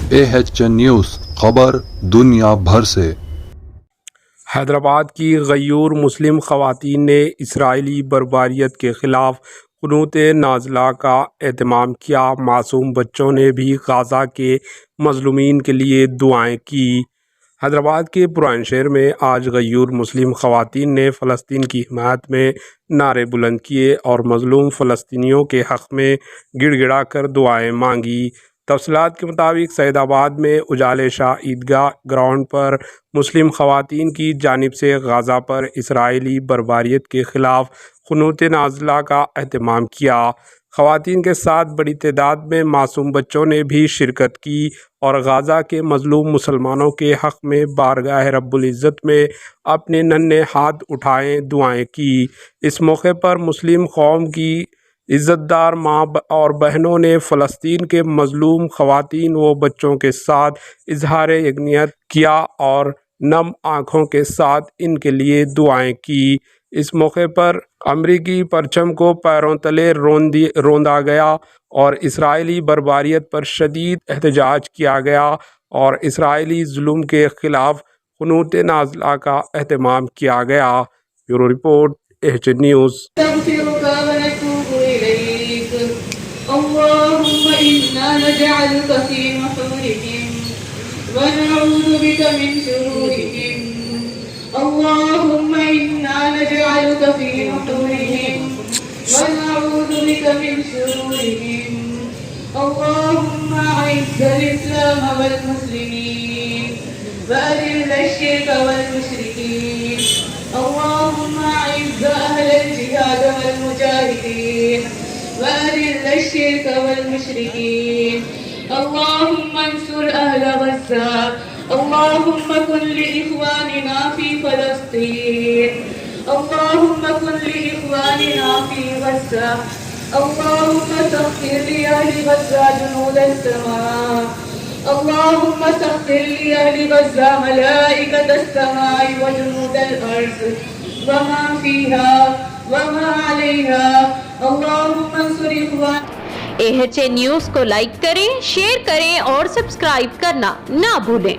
AHN news खबर दुनिया भर से। हैदराबाद की गयूर मुस्लिम ख़वातीन ने इसराइली बर्बरियत के ख़िलाफ़ क़ुनूत नाज़िला का एहतमाम किया। मासूम बच्चों ने भी गाज़ा के मज़लूमीन के लिए दुआएं की। हैदराबाद के पुरानशहर में आज गयूर मुस्लिम ख़वातीन ने फ़लस्तीन की हिमायत में नारे बुलंद किए और मज़लूम फ़लस्तीनियों के हक़ में गिड़गिड़ा कर दुआएं मांगी। तफसीलात के मुताबिक सैदाबाद में उजाले शाह ईदगाह ग्राउंड पर मुस्लिम ख़वातीन की जानिब से गाज़ा पर इसराइली बर्बरियत के ख़िलाफ़ क़ुनूत नाज़िला का एहतमाम किया। ख़वातीन के साथ बड़ी तादाद में मासूम बच्चों ने भी शिरकत की और गाज़ा के मज़लूम मुसलमानों के हक़ में बारगाह रब्बुल इज़्ज़त में अपने नन्हे हाथ उठाए दुआएं की। इस मौके पर मुस्लिम कौम की इज़्ज़तदार माँ और बहनों ने फ़लस्तीन के मज़लूम ख़वातीन व बच्चों के साथ इजहार यकनियत किया और नम आँखों के साथ इनके लिए दुआएं की। इस मौके पर अमरीकी परचम को पैरों तले रौंदा गया और इसराइली बर्बरियत पर शदीद एहतजाज किया गया और इसराइली जुल्म के ख़िलाफ़ क़ुनूत नाज़िला का एहतमाम किया गया। Bureau report AHN news. اللهم إنا نجعلك في نحورهم ونعوذ بك من شرورهم اللهم أعز الإسلام والمسلمين وأذل الشرك والمشركين اللهم أعز أهل الجهاد والمجاهدين وأذل الشرك والمشركين اللهم انصر أهل غزة اللهم كن لإخواننا في فلسطين اللهم كن لإخواننا في غزة اللهم سخر لأهل غزة جنود السماء اللهم سخر لأهل غزة ملائكة السماء وجنود الأرض وما فيها وما عليها اللهم انصر إخوان। AHN न्यूज़ को लाइक करें, शेयर करें और सब्सक्राइब करना ना भूलें।